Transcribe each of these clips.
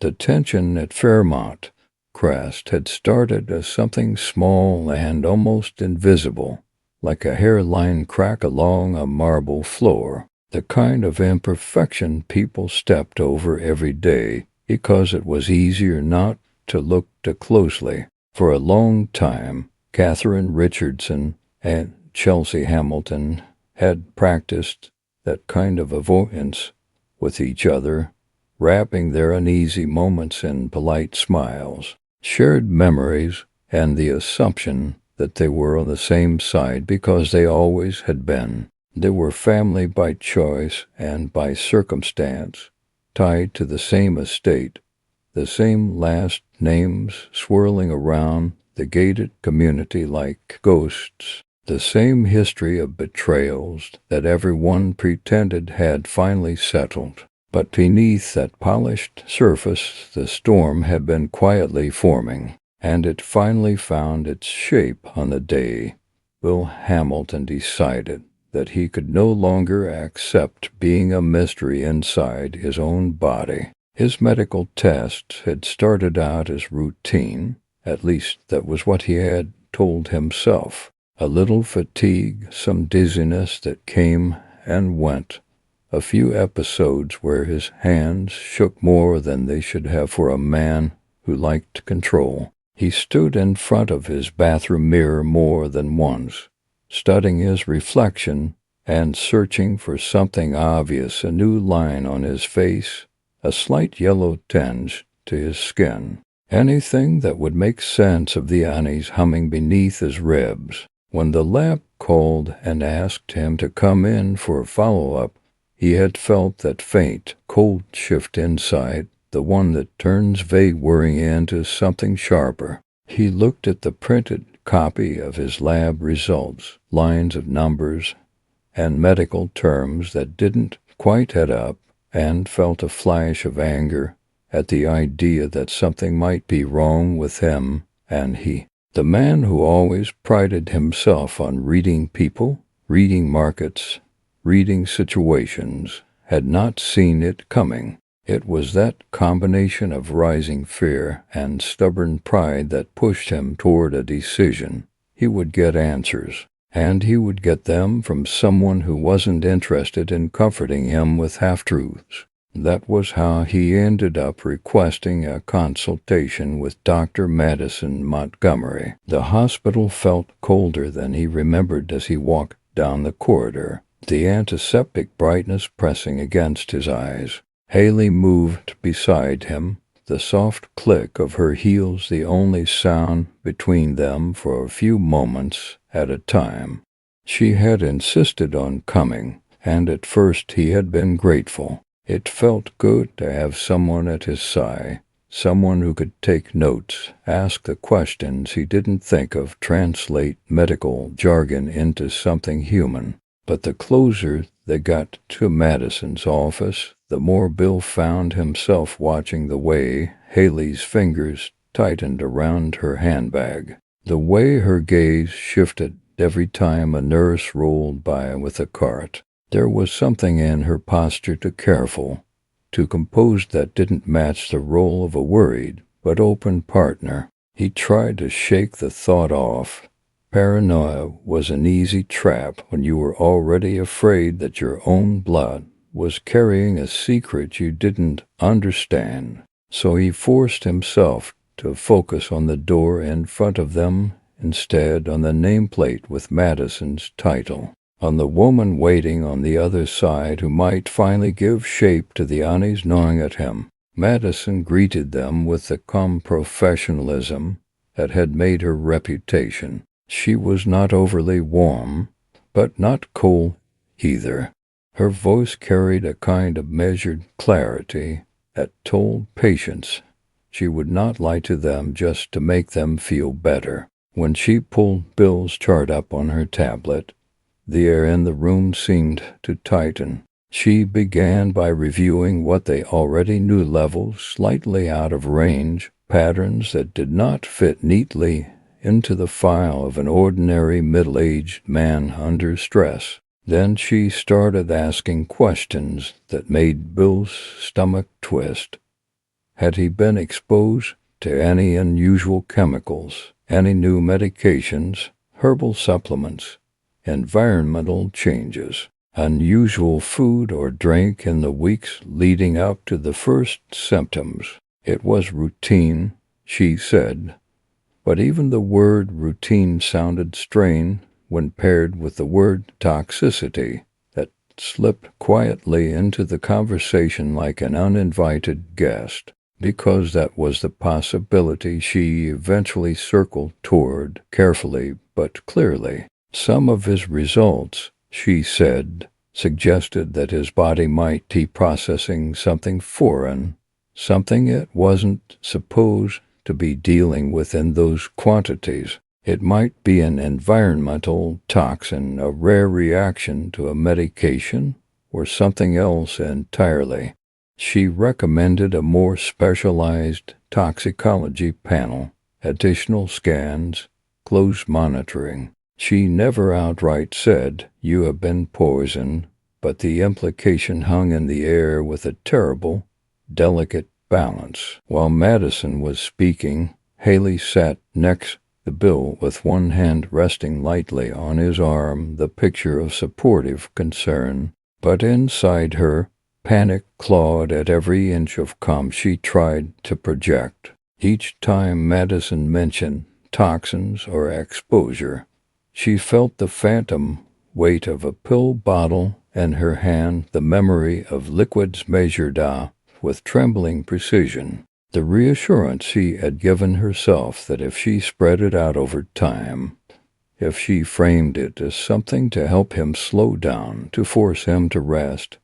The tension at Fairmont Crest had started as something small and almost invisible, like a hairline crack along a marble floor, the kind of imperfection people stepped over every day because it was easier not to look too closely. For a long time, Catherine Richardson and Chelsea Hamilton had practiced that kind of avoidance with each other, wrapping their uneasy moments in polite smiles, shared memories, and the assumption that they were on the same side because they always had been. They were family by choice and by circumstance, tied to the same estate, the same last names swirling around the gated community like ghosts, the same history of betrayals that everyone pretended had finally settled. But beneath that polished surface the storm had been quietly forming, and it finally found its shape on the day Bill Hamilton decided that he could no longer accept being a mystery inside his own body. His medical tests had started out as routine, at least that was what he had told himself. A little fatigue, some dizziness that came and went, a few episodes where his hands shook more than they should have for a man who liked control. He stood in front of his bathroom mirror more than once, studying his reflection and searching for something obvious, a new line on his face, a slight yellow tinge to his skin, anything that would make sense of the unease humming beneath his ribs. When the lab called and asked him to come in for a follow-up, he had felt that faint, cold shift inside, the one that turns vague worrying into something sharper. He looked at the printed copy of his lab results, lines of numbers and medical terms that didn't quite add up, and felt a flash of anger at the idea that something might be wrong with him and he. The man who always prided himself on reading people, reading markets, reading situations, had not seen it coming. It was that combination of rising fear and stubborn pride that pushed him toward a decision. He would get answers, and he would get them from someone who wasn't interested in comforting him with half-truths. That was how he ended up requesting a consultation with Dr. Madison Montgomery. The hospital felt colder than he remembered as he walked down the corridor, the antiseptic brightness pressing against his eyes. Haley moved beside him, the soft click of her heels the only sound between them for a few moments at a time. She had insisted on coming, and at first he had been grateful. It felt good to have someone at his side, someone who could take notes, ask the questions he didn't think of, translate medical jargon into something human. But the closer they got to Madison's office, the more Bill found himself watching the way Haley's fingers tightened around her handbag, the way her gaze shifted every time a nurse rolled by with a cart. There was something in her posture too careful, too composed that didn't match the role of a worried but open partner. He tried to shake the thought off. Paranoia was an easy trap when you were already afraid that your own blood was carrying a secret you didn't understand. So he forced himself to focus on the door in front of them, instead on the nameplate with Madison's title, on the woman waiting on the other side who might finally give shape to the unease gnawing at him. Madison greeted them with the calm professionalism that had made her reputation. She was not overly warm, but not cold either. Her voice carried a kind of measured clarity that told patients she would not lie to them just to make them feel better. When she pulled Bill's chart up on her tablet, the air in the room seemed to tighten. She began by reviewing what they already knew, levels slightly out of range, patterns that did not fit neatly into the file of an ordinary middle-aged man under stress. Then she started asking questions that made Bill's stomach twist. Had he been exposed to any unusual chemicals, any new medications, herbal supplements, environmental changes, unusual food or drink in the weeks leading up to the first symptoms? It was routine, she said, but even the word routine sounded strange when paired with the word toxicity that slipped quietly into the conversation like an uninvited guest, because that was the possibility she eventually circled toward carefully but clearly. Some of his results, she said, suggested that his body might be processing something foreign, something it wasn't supposed to be dealing with in those quantities. It might be an environmental toxin, a rare reaction to a medication, or something else entirely. She recommended a more specialized toxicology panel, additional scans, close monitoring. She never outright said, "You have been poisoned," but the implication hung in the air with a terrible, delicate balance. While Madison was speaking, Haley sat next to Bill with one hand resting lightly on his arm, the picture of supportive concern. But inside her, panic clawed at every inch of calm she tried to project. Each time Madison mentioned toxins or exposure, she felt the phantom weight of a pill bottle in her hand, the memory of liquids measured with trembling precision, the reassurance she had given herself that if she spread it out over time, if she framed it as something to help him slow down, to force him to rest,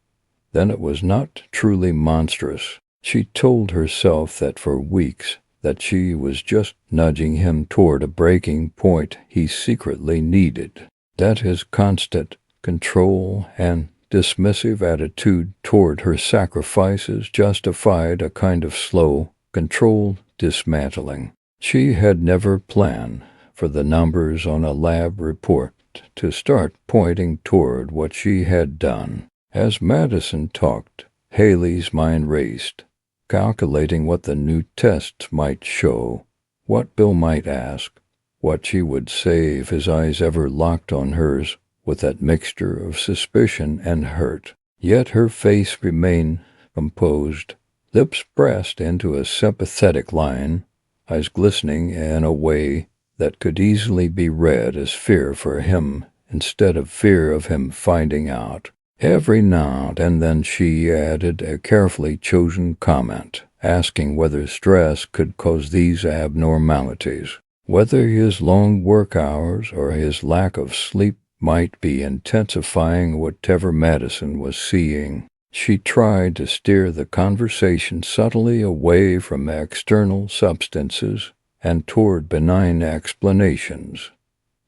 then it was not truly monstrous. She told herself that for weeks, that she was just nudging him toward a breaking point he secretly needed, that his constant control and dismissive attitude toward her sacrifices justified a kind of slow, controlled dismantling. She had never planned for the numbers on a lab report to start pointing toward what she had done. As Madison talked, Haley's mind raced, calculating what the new tests might show, what Bill might ask, what she would say if his eyes ever locked on hers with that mixture of suspicion and hurt. Yet her face remained composed, lips pressed into a sympathetic line, eyes glistening in a way that could easily be read as fear for him instead of fear of him finding out. Every now and then she added a carefully chosen comment, asking whether stress could cause these abnormalities, whether his long work hours or his lack of sleep might be intensifying whatever Madison was seeing. She tried to steer the conversation subtly away from external substances and toward benign explanations,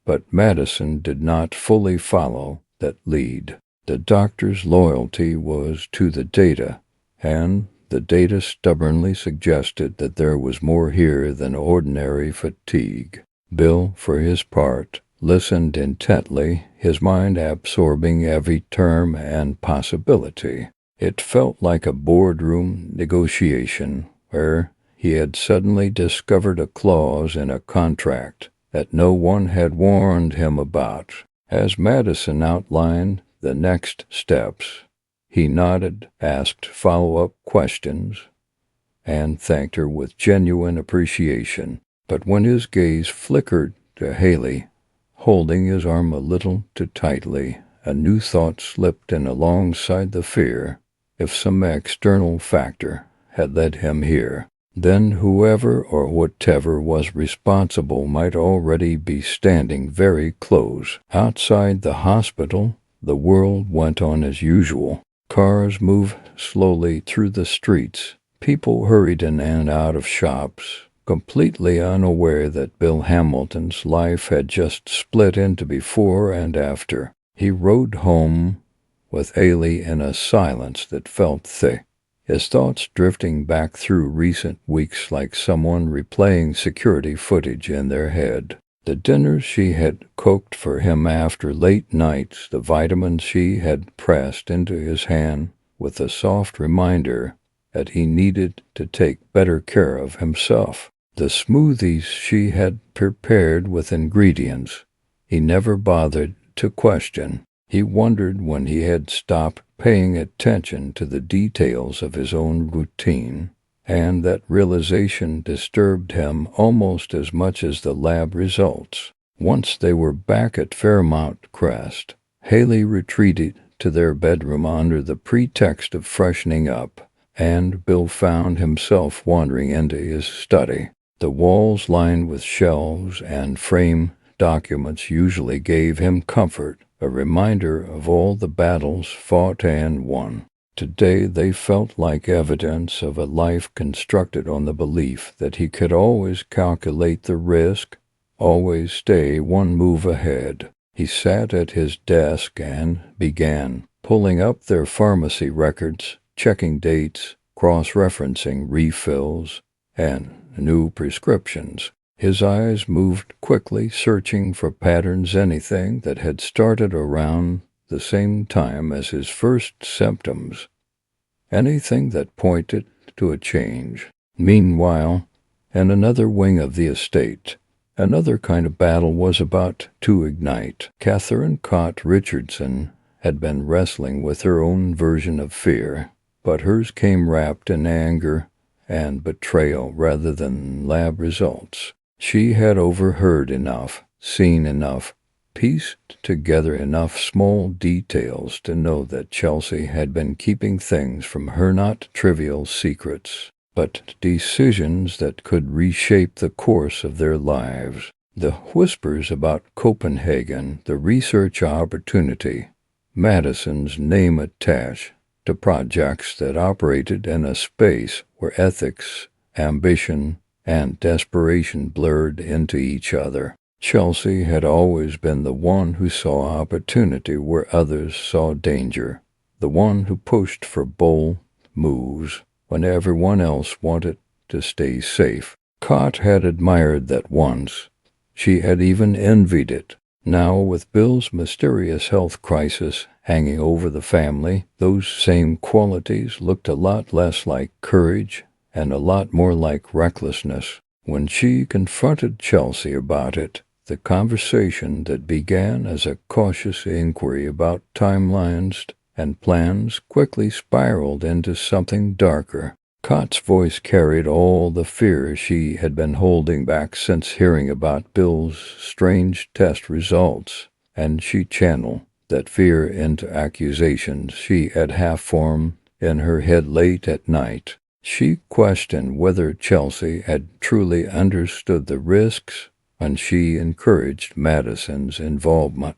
but Madison did not fully follow that lead. The doctor's loyalty was to the data, and the data stubbornly suggested that there was more here than ordinary fatigue. Bill, for his part, listened intently, his mind absorbing every term and possibility. It felt like a boardroom negotiation where he had suddenly discovered a clause in a contract that no one had warned him about. As Madison outlined the next steps, he nodded, asked follow-up questions, and thanked her with genuine appreciation. But when his gaze flickered to Haley, holding his arm a little too tightly, a new thought slipped in alongside the fear. If some external factor had led him here, then whoever or whatever was responsible might already be standing very close. Outside the hospital, the world went on as usual. Cars moved slowly through the streets. People hurried in and out of shops, completely unaware that Bill Hamilton's life had just split into before and after. He rode home with Ailey in a silence that felt thick, his thoughts drifting back through recent weeks like someone replaying security footage in their head. The dinners she had cooked for him after late nights, the vitamins she had pressed into his hand with a soft reminder that he needed to take better care of himself. The smoothies she had prepared with ingredients he never bothered to question. He wondered when he had stopped paying attention to the details of his own routine, and that realization disturbed him almost as much as the lab results. Once they were back at Fairmount Crest, Haley retreated to their bedroom under the pretext of freshening up, and Bill found himself wandering into his study. The walls lined with shelves and framed documents usually gave him comfort, a reminder of all the battles fought and won. Today they felt like evidence of a life constructed on the belief that he could always calculate the risk, always stay one move ahead. He sat at his desk and began pulling up their pharmacy records, checking dates, cross-referencing refills, and new prescriptions. His eyes moved quickly, searching for patterns, anything that had started around the same time as his first symptoms, anything that pointed to a change. Meanwhile, in another wing of the estate, another kind of battle was about to ignite. Catherine Cott Richardson had been wrestling with her own version of fear, but hers came wrapped in anger and betrayal rather than lab results. She had overheard enough, seen enough, pieced together enough small details to know that Chelsea had been keeping things from her, not trivial secrets, but decisions that could reshape the course of their lives. The whispers about Copenhagen, the research opportunity, Madison's name attached to projects that operated in a space where ethics, ambition, and desperation blurred into each other. Chelsea had always been the one who saw opportunity where others saw danger, the one who pushed for bold moves when everyone else wanted to stay safe. Cott had admired that once. She had even envied it. Now, with Bill's mysterious health crisis hanging over the family, those same qualities looked a lot less like courage and a lot more like recklessness. When she confronted Chelsea about it, the conversation that began as a cautious inquiry about timelines and plans quickly spiraled into something darker. Cott's voice carried all the fear she had been holding back since hearing about Bill's strange test results, and she channeled that fear into accusations she had half-formed in her head late at night. She questioned whether Chelsea had truly understood the risks when she encouraged Madison's involvement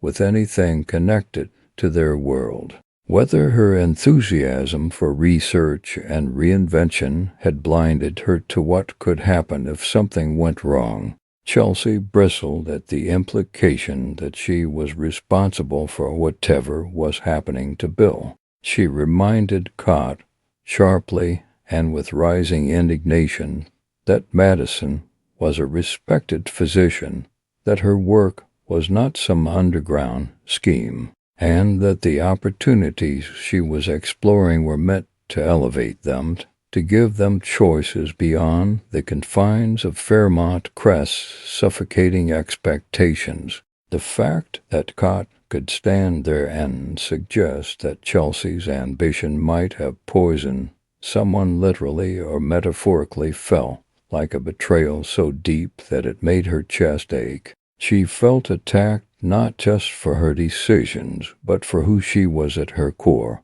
with anything connected to their world. Whether her enthusiasm for research and reinvention had blinded her to what could happen if something went wrong. Chelsea bristled at the implication that she was responsible for whatever was happening to Bill. She reminded Cott, sharply and with rising indignation, that Madison was a respected physician, that her work was not some underground scheme, and that the opportunities she was exploring were meant to elevate them, to give them choices beyond the confines of Fairmount Crest's suffocating expectations. The fact that Cott could stand there and suggest that Chelsea's ambition might have poisoned someone literally or metaphorically felt like a betrayal so deep that it made her chest ache. She felt attacked not just for her decisions, but for who she was at her core.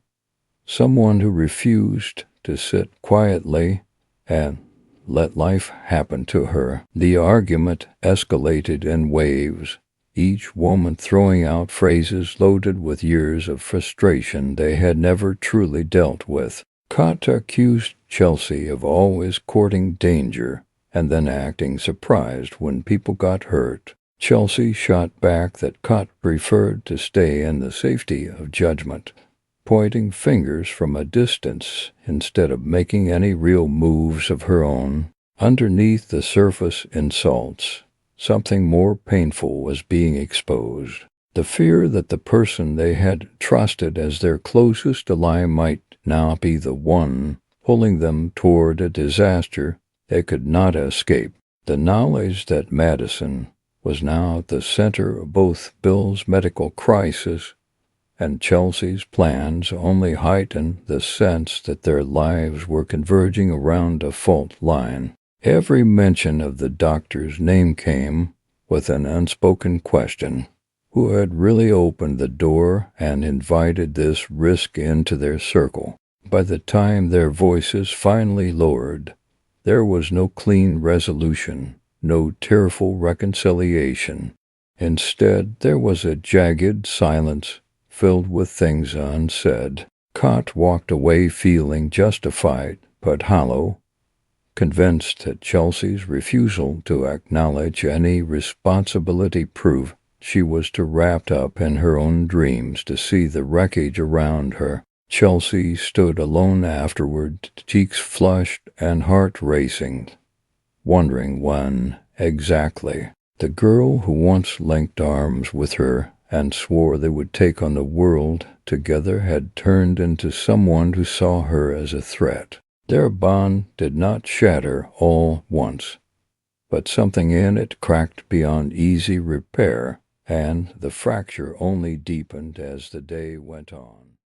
Someone who refused to sit quietly and let life happen to her. The argument escalated in waves, each woman throwing out phrases loaded with years of frustration they had never truly dealt with. Cott accused Chelsea of always courting danger and then acting surprised when people got hurt. Chelsea shot back that Cott preferred to stay in the safety of judgment, pointing fingers from a distance instead of making any real moves of her own. Underneath the surface insults, something more painful was being exposed. The fear that the person they had trusted as their closest ally might now be the one pulling them toward a disaster they could not escape. The knowledge that Madison was now at the center of both Bill's medical crisis and Chelsea's plans only heightened the sense that their lives were converging around a fault line. Every mention of the doctor's name came with an unspoken question. Who had really opened the door and invited this risk into their circle? By the time their voices finally lowered, there was no clean resolution, no tearful reconciliation. Instead, there was a jagged silence filled with things unsaid. Cott walked away feeling justified but hollow, convinced that Chelsea's refusal to acknowledge any responsibility proved she was too wrapped up in her own dreams to see the wreckage around her. Chelsea stood alone afterward, cheeks flushed and heart racing, wondering when exactly the girl who once linked arms with her and swore they would take on the world together had turned into someone who saw her as a threat. Their bond did not shatter all once, but something in it cracked beyond easy repair, and the fracture only deepened as the day went on.